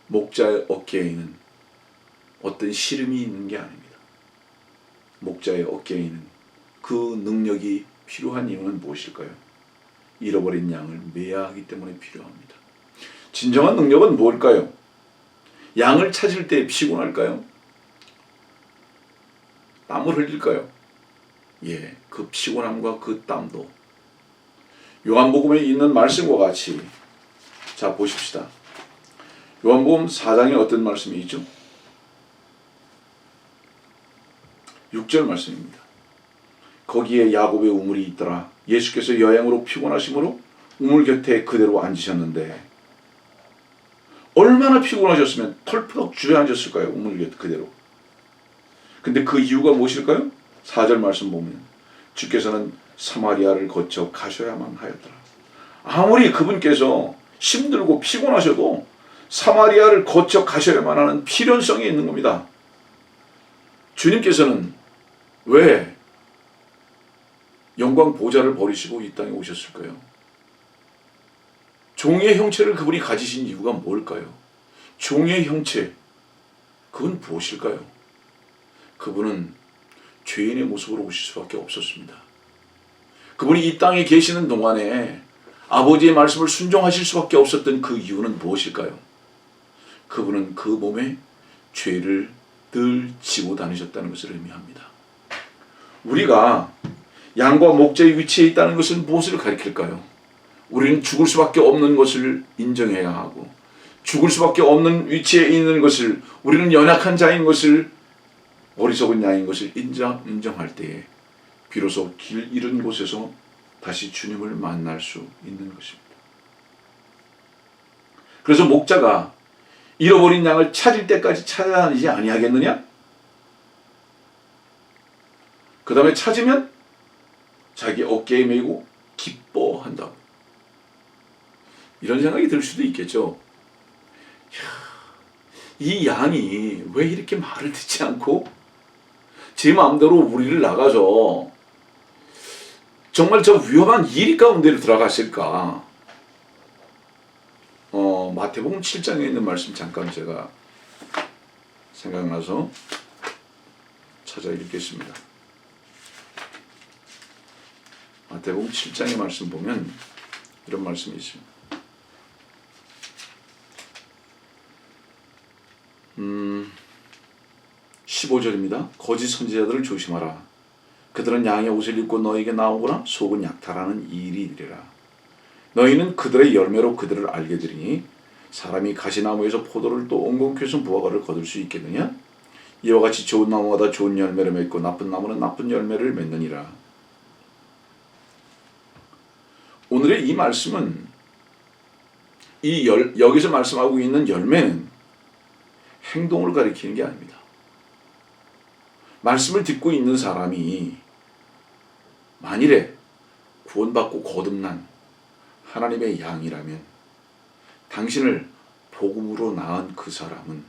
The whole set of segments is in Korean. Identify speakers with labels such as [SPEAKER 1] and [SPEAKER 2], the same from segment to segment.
[SPEAKER 1] 목자의 어깨에는 어떤 시름이 있는 게 아닙니다. 목자의 어깨에는 그 능력이 필요한 이유는 무엇일까요? 잃어버린 양을 매야 하기 때문에 필요합니다. 진정한 능력은 뭘까요? 양을 찾을 때 피곤할까요? 땀을 흘릴까요? 예, 그 피곤함과 그 땀도 요한복음에 있는 말씀과 같이, 자 보십시다. 요한복음 4장에 어떤 말씀이 있죠? 6절 말씀입니다. 거기에 야곱의 우물이 있더라. 예수께서 여행으로 피곤하심으로 우물 곁에 그대로 앉으셨는데, 얼마나 피곤하셨으면 털푸덕 주저앉았을까요? 우물 곁 그대로. 근데 그 이유가 무엇일까요? 4절 말씀 보면 주께서는 사마리아를 거쳐 가셔야만 하였더라. 아무리 그분께서 힘들고 피곤하셔도 사마리아를 거쳐 가셔야만 하는 필연성이 있는 겁니다. 주님께서는 왜 영광 보좌를 버리시고 이 땅에 오셨을까요? 종의 형체를 그분이 가지신 이유가 뭘까요? 종의 형체, 그건 무엇일까요? 그분은 죄인의 모습으로 오실 수밖에 없었습니다. 그분이 이 땅에 계시는 동안에 아버지의 말씀을 순종하실 수밖에 없었던 그 이유는 무엇일까요? 그분은 그 몸에 죄를 늘 지고 다니셨다는 것을 의미합니다. 우리가 양과 목자의 위치에 있다는 것은 무엇을 가리킬까요? 우리는 죽을 수밖에 없는 것을 인정해야 하고, 죽을 수밖에 없는 위치에 있는 것을, 우리는 연약한 자인 것을, 어리석은 양인 것을 인정할 때에 비로소 길 잃은 곳에서 다시 주님을 만날 수 있는 것입니다. 그래서 목자가 잃어버린 양을 찾을 때까지 찾아다니지 아니하겠느냐? 그 다음에 찾으면 자기 어깨에 메고 기뻐한다고. 이런 생각이 들 수도 있겠죠. 이 양이 왜 이렇게 말을 듣지 않고 제 마음대로 우리를 나가서 정말 저 위험한 일 가운데로 들어갔을까? 마태복음 7장에 있는 말씀 잠깐 제가 생각나서 찾아 읽겠습니다. 마태복음 7장의 말씀 보면 이런 말씀이 있습니다. 15절입니다. 거짓 선지자들을 조심하라. 그들은 양의 옷을 입고 너에게 나오거나 속은 약탈하는 일이 되리라. 너희는 그들의 열매로 그들을 알게 되리니 사람이 가시나무에서 포도를 또 엉겅퀴에서 무화과를 거둘 수 있겠느냐? 이와 같이 좋은 나무마다 좋은 열매를 맺고 나쁜 나무는 나쁜 열매를 맺느니라. 오늘의 이 말씀은 여기서 말씀하고 있는 열매는 행동을 가리키는 게 아닙니다. 말씀을 듣고 있는 사람이 만일에 구원받고 거듭난 하나님의 양이라면 당신을 복음으로 낳은 그 사람은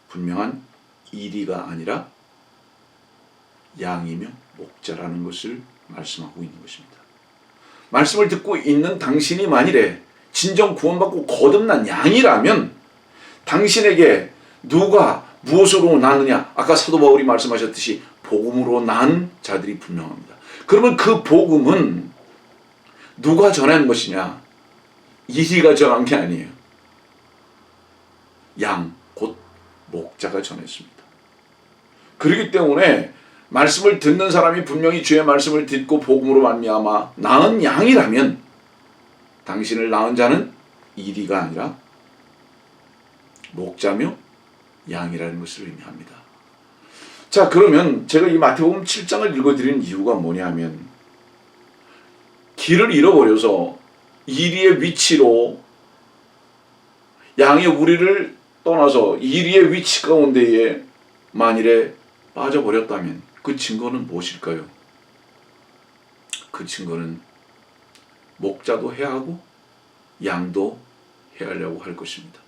[SPEAKER 1] 분명한 이리가 아니라 양이며 목자라는 것을 말씀하고 있는 것입니다. 말씀을 듣고 있는 당신이 만일에 진정 구원받고 거듭난 양이라면 당신에게 누가 무엇으로 낳느냐? 아까 사도 바울이 말씀하셨듯이 복음으로 낳은 자들이 분명합니다. 그러면 그 복음은 누가 전한 것이냐? 이리가 전한 게 아니에요. 양, 곧 목자가 전했습니다. 그렇기 때문에 말씀을 듣는 사람이 분명히 주의 말씀을 듣고 복음으로 말미암아 낳은 양이라면 당신을 낳은 자는 이리가 아니라 목자며 양이라는 것을 의미합니다. 자, 그러면 제가 이 마태복음 7장을 읽어드리는 이유가 뭐냐면 길을 잃어버려서 이리의 위치로 양의 우리를 떠나서 이리의 위치 가운데에 만일에 빠져버렸다면 그 증거는 무엇일까요? 그 증거는 목자도 해하고 양도 해하려고 할 것입니다.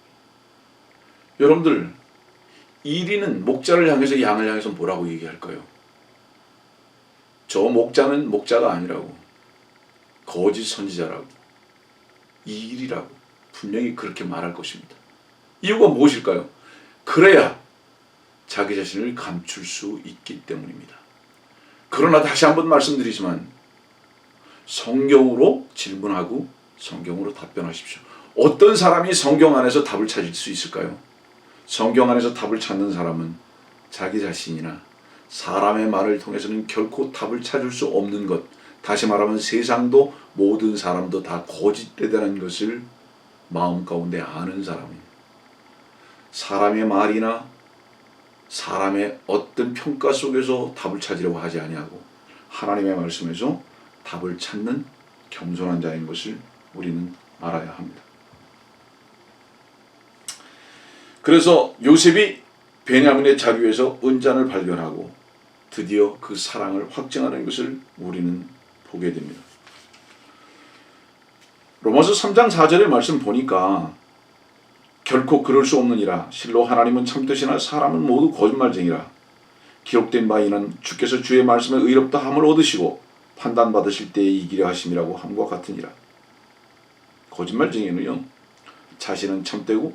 [SPEAKER 1] 여러분들, 이리는 목자를 향해서 양을 향해서 뭐라고 얘기할까요? 저 목자는 목자가 아니라고, 거짓 선지자라고, 이리라고 분명히 그렇게 말할 것입니다. 이유가 무엇일까요? 그래야 자기 자신을 감출 수 있기 때문입니다. 그러나 다시 한번 말씀드리지만 성경으로 질문하고 성경으로 답변하십시오. 어떤 사람이 성경 안에서 답을 찾을 수 있을까요? 성경 안에서 답을 찾는 사람은 자기 자신이나 사람의 말을 통해서는 결코 답을 찾을 수 없는 것, 다시 말하면 세상도 모든 사람도 다 거짓되다는 것을 마음 가운데 아는 사람입니다. 사람의 말이나 사람의 어떤 평가 속에서 답을 찾으려고 하지 아니하고 하나님의 말씀에서 답을 찾는 겸손한 자인 것을 우리는 알아야 합니다. 그래서 요셉이 베냐민의 자리에서 은잔을 발견하고 드디어 그 사랑을 확증하는 것을 우리는 보게 됩니다. 로마서 3장 4절의 말씀 보니까 결코 그럴 수 없느니라. 실로 하나님은 참되시나 사람은 모두 거짓말쟁이라. 기록된 바 이는 주께서 주의 말씀에 의롭다 함을 얻으시고 판단받으실 때에 이기려 하심이라고 함과 같으니라. 거짓말쟁이는요, 자신은 참되고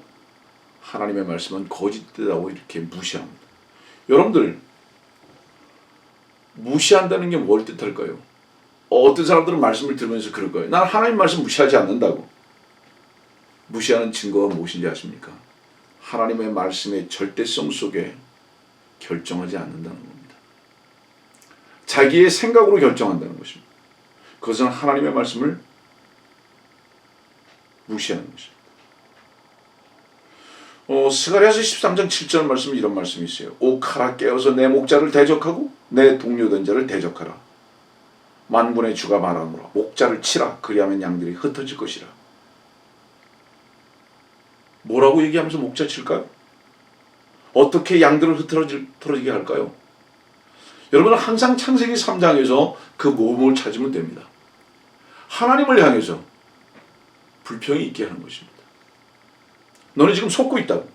[SPEAKER 1] 하나님의 말씀은 거짓되다고 이렇게 무시합니다. 여러분들, 무시한다는 게 뭘 뜻할까요? 어떤 사람들은 말씀을 들으면서 그럴 거예요. 난 하나님 말씀 무시하지 않는다고. 무시하는 증거가 무엇인지 아십니까? 하나님의 말씀의 절대성 속에 결정하지 않는다는 겁니다. 자기의 생각으로 결정한다는 것입니다. 그것은 하나님의 말씀을 무시하는 것입니다. 스가랴서 13장 7절 말씀에 이런 말씀이 있어요. 오 카라 깨어서 내 목자를 대적하고 내 동료된 자를 대적하라. 만군의 주가 말하노라. 목자를 치라. 그리하면 양들이 흩어질 것이라. 뭐라고 얘기하면서 목자 칠까요? 어떻게 양들을 흩어지게 할까요? 여러분은 항상 창세기 3장에서 그 모범을 찾으면 됩니다. 하나님을 향해서 불평이 있게 하는 것입니다. 너는 지금 속고 있다고.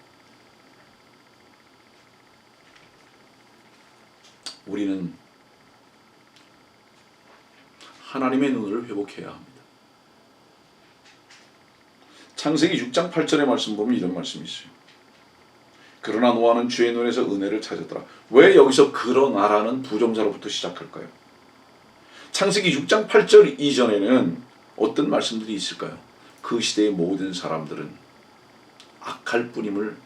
[SPEAKER 1] 우리는 하나님의 눈을 회복해야 합니다. 창세기 6장 8절의 말씀 보면 이런 말씀이 있어요. 그러나 노아는 주의 눈에서 은혜를 찾았더라. 왜 여기서 그러나라는 부정사로부터 시작할까요? 창세기 6장 8절 이전에는 어떤 말씀들이 있을까요? 그 시대의 모든 사람들은 악할 뿐임을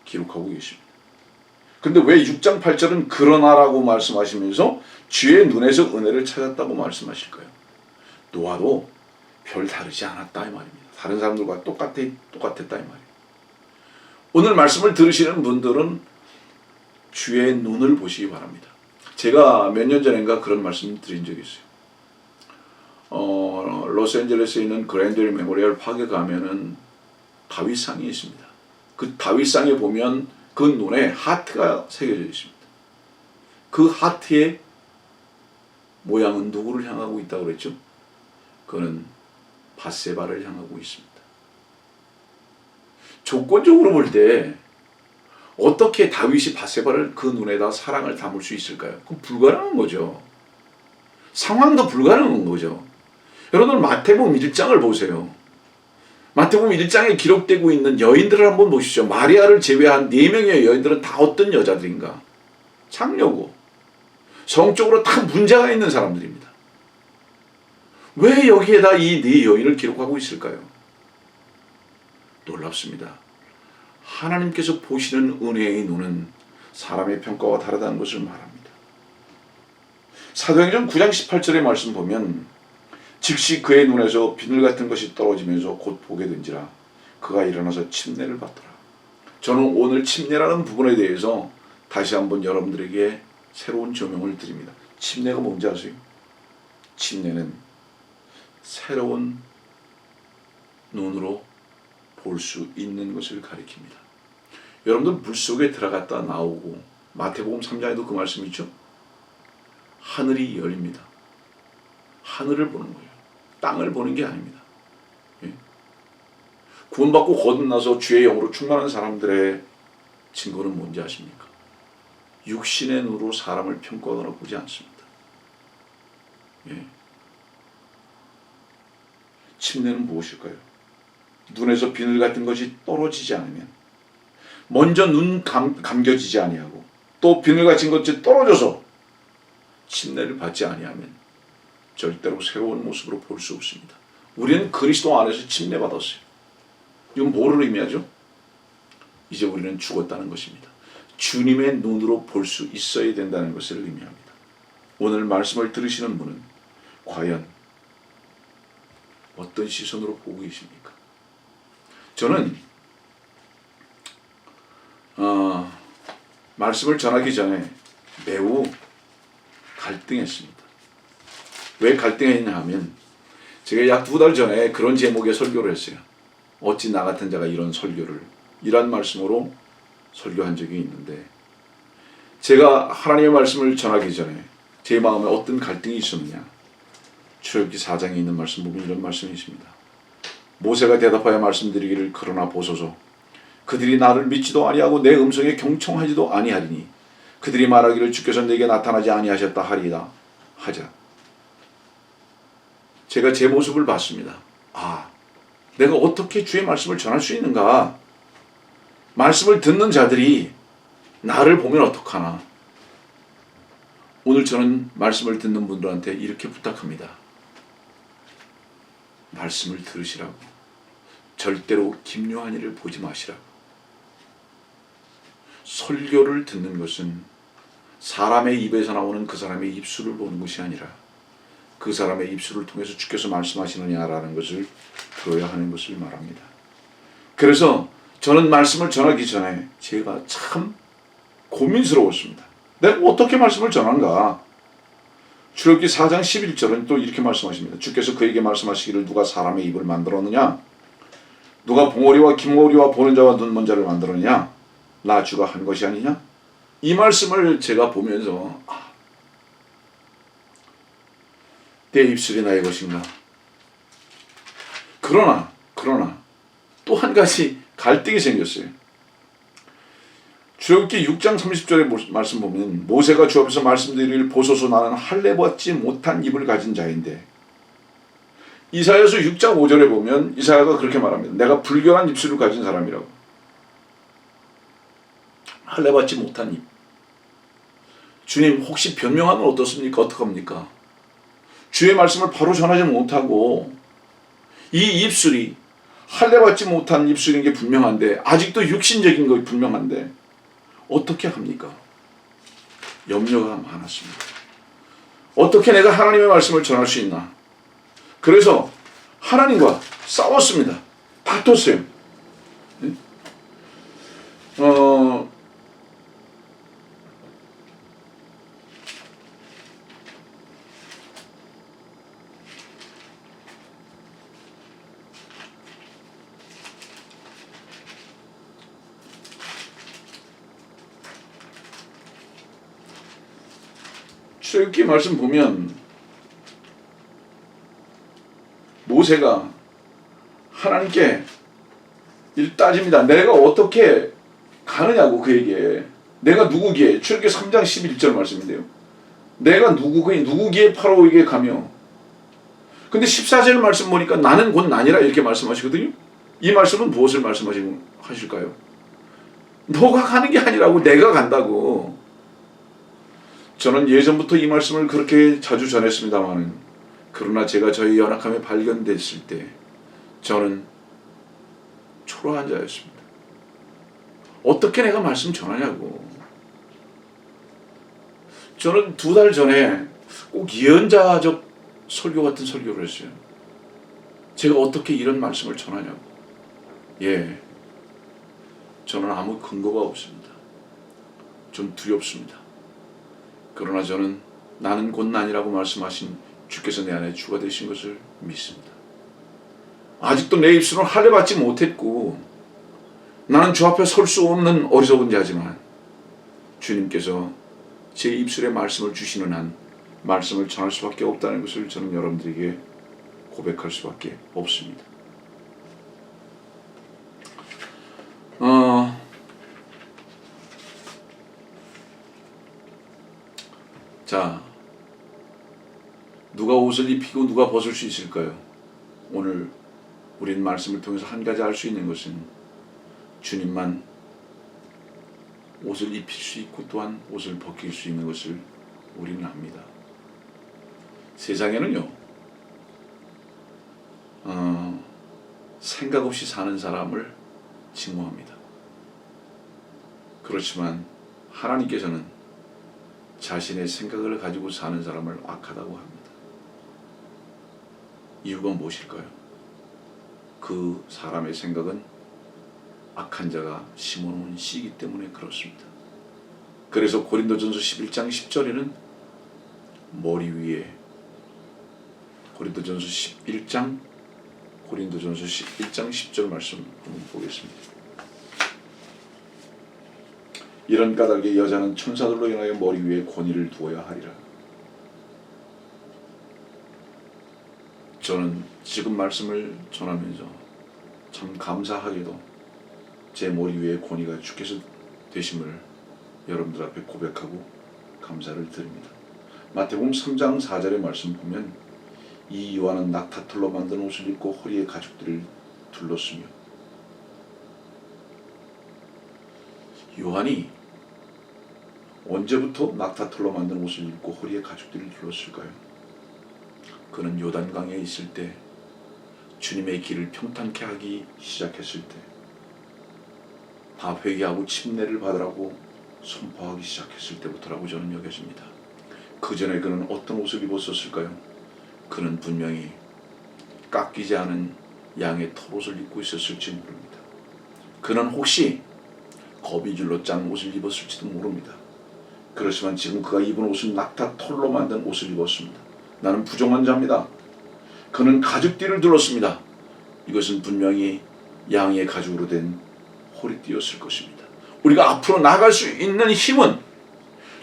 [SPEAKER 1] 기록하고 계십니다. 근데 왜 6장 8절은 그러나라고 말씀하시면서 주의 눈에서 은혜를 찾았다고 말씀하실까요? 노아도 별 다르지 않았다 이 말입니다. 다른 사람들과 똑같았다 이 말이에요. 오늘 말씀을 들으시는 분들은 주의 눈을 보시기 바랍니다. 제가 몇 년 전인가 그런 말씀 드린 적이 있어요. 로스앤젤레스에 있는 그랜드리 메모리얼 파크에 가면은 다윗상이 있습니다. 그 다윗상에 보면 그 눈에 하트가 새겨져 있습니다. 그 하트의 모양은 누구를 향하고 있다고 그랬죠? 그는 밧세바를 향하고 있습니다. 조건적으로 볼 때 어떻게 다윗이 밧세바를 그 눈에다 사랑을 담을 수 있을까요? 그건 불가능한 거죠. 상황도 불가능한 거죠. 여러분 마태복음 1장을 보세요. 마태복음 1장에 기록되고 있는 여인들을 한번 보시죠. 마리아를 제외한 4명의 여인들은 다 어떤 여자들인가? 창녀고 성적으로 다 문제가 있는 사람들입니다. 왜 여기에다 이 4여인을 기록하고 있을까요? 놀랍습니다. 하나님께서 보시는 은혜의 눈은 사람의 평가와 다르다는 것을 말합니다. 사도행전 9장 18절의 말씀 보면 즉시 그의 눈에서 비늘 같은 것이 떨어지면서 곧 보게 된지라 그가 일어나서 침례를 받더라. 저는 오늘 침례라는 부분에 대해서 다시 한번 여러분들에게 새로운 조명을 드립니다. 침례가 뭔지 아세요? 침례는 새로운 눈으로 볼 수 있는 것을 가리킵니다. 여러분들 물속에 들어갔다 나오고 마태복음 3장에도 그 말씀이 있죠. 하늘이 열립니다. 하늘을 보는 거예요. 땅을 보는 게 아닙니다. 예? 구원받고 거듭나서 주의 영으로 충만한 사람들의 증거는 뭔지 아십니까? 육신의 눈으로 사람을 평가하거나 보지 않습니다. 예. 침례는 무엇일까요? 눈에서 비늘 같은 것이 떨어지지 않으면, 먼저 눈 감겨지지 아니하고 또 비늘 같은 것이 떨어져서 침례를 받지 아니하면 절대로 새로운 모습으로 볼 수 없습니다. 우리는 그리스도 안에서 침례받았어요. 이건 뭐를 의미하죠? 이제 우리는 죽었다는 것입니다. 주님의 눈으로 볼 수 있어야 된다는 것을 의미합니다. 오늘 말씀을 들으시는 분은 과연 어떤 시선으로 보고 계십니까? 저는 말씀을 전하기 전에 매우 갈등했습니다. 왜 갈등했냐 하면 제가 약 2달 전에 그런 제목의 설교를 했어요. 어찌 나 같은 자가 이런 설교를, 이런 말씀으로 설교한 적이 있는데, 제가 하나님의 말씀을 전하기 전에 제 마음에 어떤 갈등이 있었느냐. 출애굽기 4장에 있는 말씀 보면 이런 말씀이 있습니다. 모세가 대답하여 말씀드리기를 그러나 보소서 그들이 나를 믿지도 아니하고 내 음성에 경청하지도 아니하리니 그들이 말하기를 주께서 내게 나타나지 아니하셨다 하리이다 하자. 제가 제 모습을 봤습니다. 내가 어떻게 주의 말씀을 전할 수 있는가? 말씀을 듣는 자들이 나를 보면 어떡하나? 오늘 저는 말씀을 듣는 분들한테 이렇게 부탁합니다. 말씀을 들으시라고. 절대로 김요한이를 보지 마시라고. 설교를 듣는 것은 사람의 입에서 나오는 그 사람의 입술을 보는 것이 아니라 그 사람의 입술을 통해서 주께서 말씀하시느냐라는 것을 들어야 하는 것을 말합니다. 그래서 저는 말씀을 전하기 전에 제가 참 고민스러웠습니다. 내가 어떻게 말씀을 전한가? 출애굽기 4장 11절은 또 이렇게 말씀하십니다. 주께서 그에게 말씀하시기를 누가 사람의 입을 만들었느냐? 누가 봉오리와 김오리와 보는 자와 눈먼 자를 만들었느냐? 나 주가 한 것이 아니냐? 이 말씀을 제가 보면서 내 입술이 나의 것인가? 그러나 또 한 가지 갈등이 생겼어요. 출애굽기 6장 30절의 말씀 보면 모세가 주 앞에서 말씀드리기를 보소서 나는 할례받지 못한 입을 가진 자인데, 이사야서 6장 5절에 보면 이사야가 그렇게 말합니다. 내가 불결한 입술을 가진 사람이라고. 할례받지 못한 입. 주님 혹시 변명하면 어떻습니까? 어떡합니까? 주의 말씀을 바로 전하지 못하고 이 입술이 할례받지 못한 입술인 게 분명한데, 아직도 육신적인 거 분명한데 어떻게 합니까? 염려가 많았습니다. 어떻게 내가 하나님의 말씀을 전할 수 있나? 그래서 하나님과 싸웠습니다. 다퉜어요. 출애굽기 말씀 보면 모세가 하나님께 일 따집니다. 내가 어떻게 가느냐고 그에게. 내가 누구기에. 출애굽기 3장 11절 말씀인데요. 내가 누구기에 파라오에게 가며. 근데 14절 말씀 보니까 나는 곧 나니라 이렇게 말씀하시거든요. 이 말씀은 무엇을 말씀하실까요? 너가 가는 게 아니라고, 내가 간다고. 저는 예전부터 이 말씀을 그렇게 자주 전했습니다만, 그러나 제가 저의 연약함에 발견됐을 때 저는 초라한 자였습니다. 어떻게 내가 말씀 전하냐고. 저는 2달 전에 꼭 예언자적 설교 같은 설교를 했어요. 제가 어떻게 이런 말씀을 전하냐고. 저는 아무 근거가 없습니다. 좀 두렵습니다. 그러나 저는 나는 곧 나니라고 말씀하신 주께서 내 안에 주가 되신 것을 믿습니다. 아직도 내 입술은 할례받지 못했고 나는 주 앞에 설 수 없는 어리석은 자지만 주님께서 제 입술에 말씀을 주시는 한 말씀을 전할 수밖에 없다는 것을 저는 여러분들에게 고백할 수밖에 없습니다. 자, 누가 옷을 입히고 누가 벗을 수 있을까요? 오늘 우리는 말씀을 통해서 한 가지 알 수 있는 것은 주님만 옷을 입힐 수 있고 또한 옷을 벗길 수 있는 것을 우리는 압니다. 세상에는요, 생각 없이 사는 사람을 징모합니다. 그렇지만 하나님께서는 자신의 생각을 가지고 사는 사람을 악하다고 합니다. 이유가 무엇일까요? 그 사람의 생각은 악한 자가 심어놓은 씨이기 때문에 그렇습니다. 그래서 고린도전서 11장 10절에는 머리 위에 고린도전서 11장 10절 말씀 한번 보겠습니다. 이런 까닭에 여자는 천사들로 인하여 머리 위에 권위를 두어야 하리라. 저는 지금 말씀을 전하면서 참 감사하게도 제 머리 위에 권위가 주께서 되심을 여러분들 앞에 고백하고 감사를 드립니다. 마태복음 3장 4절의 말씀 보면 이 요한은 낙타털로 만든 옷을 입고 허리에 가죽들을 둘렀으며, 요한이 언제부터 낙타털로 만든 옷을 입고 허리에 가죽들을 둘렀을까요? 그는 요단강에 있을 때 주님의 길을 평탄케 하기 시작했을 때 다 회개하고 침례를 받으라고 선포하기 시작했을 때부터라고 저는 여겨집니다. 그 전에 그는 어떤 옷을 입었었을까요? 그는 분명히 깎이지 않은 양의 털옷을 입고 있었을지 모릅니다. 그는 혹시 거미줄로 짠 옷을 입었을지도 모릅니다. 그렇지만 지금 그가 입은 옷은 낙타 털로 만든 옷을 입었습니다. 나는 부정한 자입니다. 그는 가죽띠를 둘렀습니다. 이것은 분명히 양의 가죽으로 된 허리띠였을 것입니다. 우리가 앞으로 나아갈 수 있는 힘은,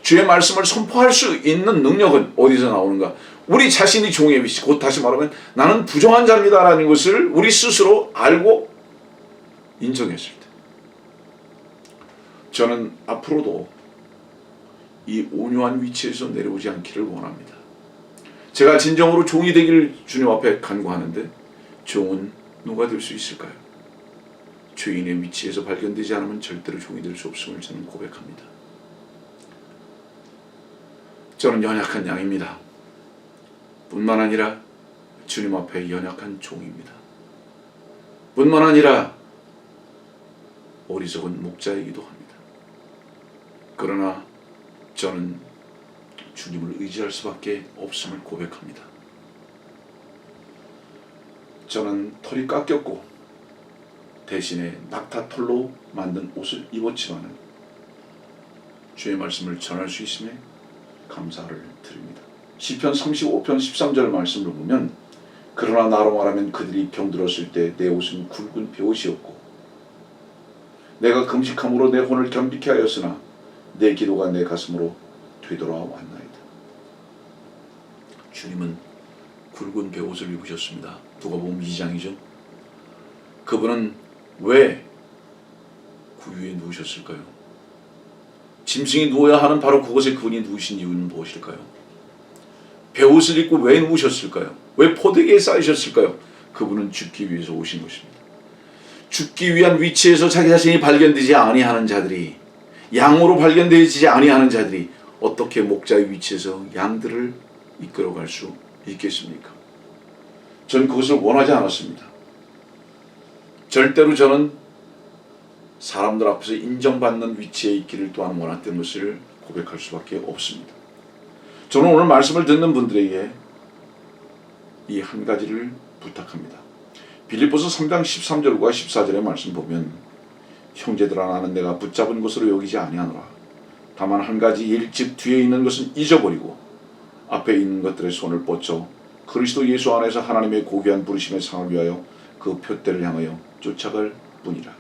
[SPEAKER 1] 주의 말씀을 선포할 수 있는 능력은 어디서 나오는가? 우리 자신이 종의 빛이, 곧 다시 말하면 나는 부정한 자입니다 라는 것을 우리 스스로 알고 인정했을 때, 저는 앞으로도 이 온유한 위치에서 내려오지 않기를 원합니다. 제가 진정으로 종이 되기를 주님 앞에 간구하는데 종은 누가 될 수 있을까요? 죄인의 위치에서 발견되지 않으면 절대로 종이 될 수 없음을 저는 고백합니다. 저는 연약한 양입니다. 뿐만 아니라 주님 앞에 연약한 종입니다. 뿐만 아니라 어리석은 목자이기도 합니다. 그러나 저는 주님을 의지할 수밖에 없음을 고백합니다. 저는 털이 깎였고 대신에 낙타털로 만든 옷을 입었지만 주의 말씀을 전할 수 있음에 감사를 드립니다. 시편 35편 13절 말씀을 보면 그러나 나로 말하면 그들이 병들었을 때 내 옷은 굵은 베옷이었고 내가 금식함으로 내 혼을 겸비케 하였으나 내 기도가 내 가슴으로 되돌아왔나이다. 주님은 굵은 베옷을 입으셨습니다. 누가복음 2장이죠. 그분은 왜 구유에 누우셨을까요? 짐승이 누워야 하는 바로 그곳에 그분이 누우신 이유는 무엇일까요? 베옷을 입고 왜 누우셨을까요? 왜 포대기에 쌓이셨을까요? 그분은 죽기 위해서 오신 것입니다. 죽기 위한 위치에서 자기 자신이 발견되지 아니하는 자들이, 양으로 발견되지 아니하는 자들이 어떻게 목자의 위치에서 양들을 이끌어갈 수 있겠습니까? 저는 그것을 원하지 않았습니다. 절대로 저는 사람들 앞에서 인정받는 위치에 있기를 또한 원했던 것을 고백할 수밖에 없습니다. 저는 오늘 말씀을 듣는 분들에게 이 한 가지를 부탁합니다. 빌립보서 3장 13절과 14절의 말씀 보면 형제들아 나는 내가 붙잡은 것으로 여기지 아니하노라. 다만 한 가지 일 즉 뒤에 있는 것은 잊어버리고 앞에 있는 것들의 손을 뻗쳐 그리스도 예수 안에서 하나님의 고귀한 부르심의 상을 위하여 그 표대를 향하여 쫓아갈 뿐이라.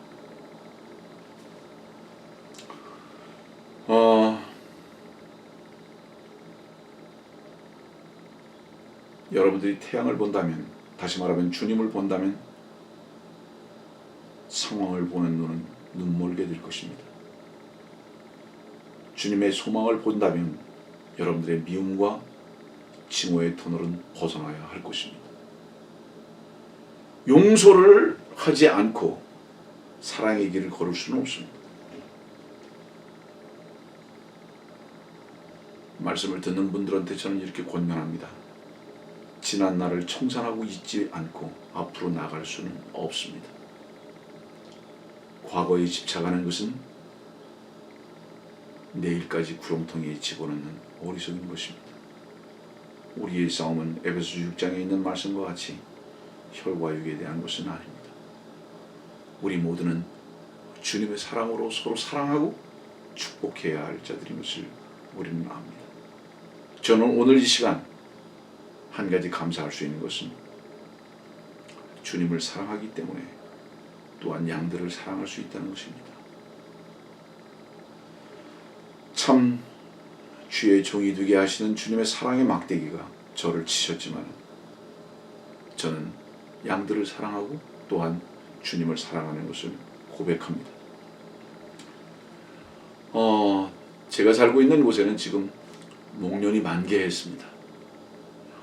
[SPEAKER 1] 여러분들이 태양을 본다면, 다시 말하면 주님을 본다면 상황을 보는 눈은 눈멀게 될 것입니다. 주님의 소망을 본다면 여러분들의 미움과 징후의 터널은 벗어나야 할 것입니다. 용서를 하지 않고 사랑의 길을 걸을 수는 없습니다. 말씀을 듣는 분들한테 저는 이렇게 권면합니다. 지난 날을 청산하고 잊지 않고 앞으로 나갈 수는 없습니다. 과거에 집착하는 것은 내일까지 구렁텅이에 집어넣는 어리석은 것입니다. 우리의 싸움은 에베소 6장에 있는 말씀과 같이 혈과 육에 대한 것은 아닙니다. 우리 모두는 주님의 사랑으로 서로 사랑하고 축복해야 할 자들인 것을 우리는 압니다. 저는 오늘 이 시간 한 가지 감사할 수 있는 것은 주님을 사랑하기 때문에 또한 양들을 사랑할 수 있다는 것입니다. 참 주의 종이 되게 하시는 주님의 사랑의 막대기가 저를 치셨지만 저는 양들을 사랑하고 또한 주님을 사랑하는 것을 고백합니다. 제가 살고 있는 곳에는 지금 목련이 만개했습니다.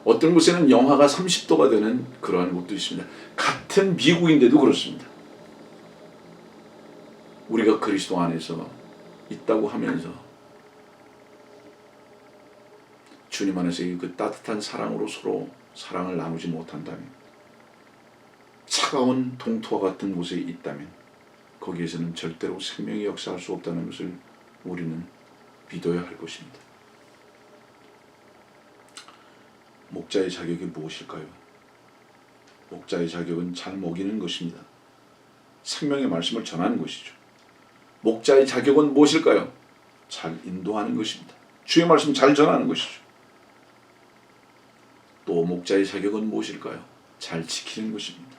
[SPEAKER 1] 어떤 곳에는 영하가 30도가 되는 그러한 곳도 있습니다. 같은 미국인데도 그렇습니다. 우리가 그리스도 안에서 있다고 하면서 주님 안에서의 그 따뜻한 사랑으로 서로 사랑을 나누지 못한다면, 차가운 동토와 같은 곳에 있다면 거기에서는 절대로 생명이 역사할 수 없다는 것을 우리는 믿어야 할 것입니다. 목자의 자격이 무엇일까요? 목자의 자격은 잘 먹이는 것입니다. 생명의 말씀을 전하는 것이죠. 목자의 자격은 무엇일까요? 잘 인도하는 것입니다. 주의 말씀 잘 전하는 것이죠. 또 목자의 자격은 무엇일까요? 잘 지키는 것입니다.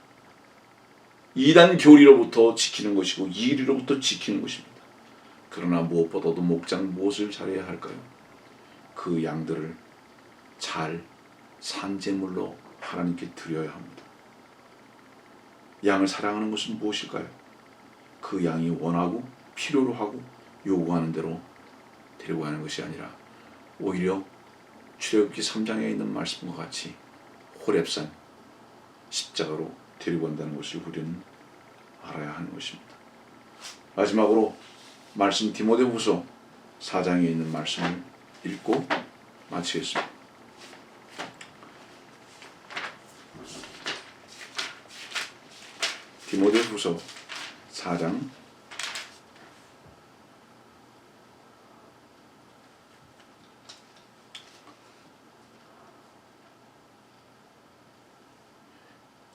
[SPEAKER 1] 이단 교리로부터 지키는 것이고 이리로부터 지키는 것입니다. 그러나 무엇보다도 목자는 무엇을 잘해야 할까요? 그 양들을 잘 산제물로 하나님께 드려야 합니다. 양을 사랑하는 것은 무엇일까요? 그 양이 원하고 필요로 하고 요구하는 대로 데리고 가는 것이 아니라 오히려 출애굽기 3장에 있는 말씀과 같이 호렙산 십자가로 데리고 간다는 것을 우리는 알아야 하는 것입니다. 마지막으로 말씀 디모데후서 4장에 있는 말씀을 읽고 마치겠습니다. 디모데후서 4장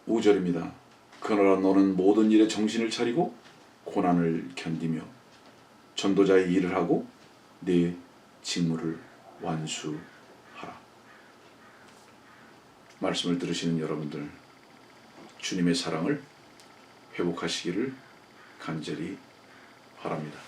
[SPEAKER 1] 5절입니다. 그러나 너는 모든 일에 정신을 차리고 고난을 견디며 전도자의 일을 하고 네 직무를 완수하라. 말씀을 들으시는 여러분들, 주님의 사랑을 회복하시기를 간절히 바랍니다.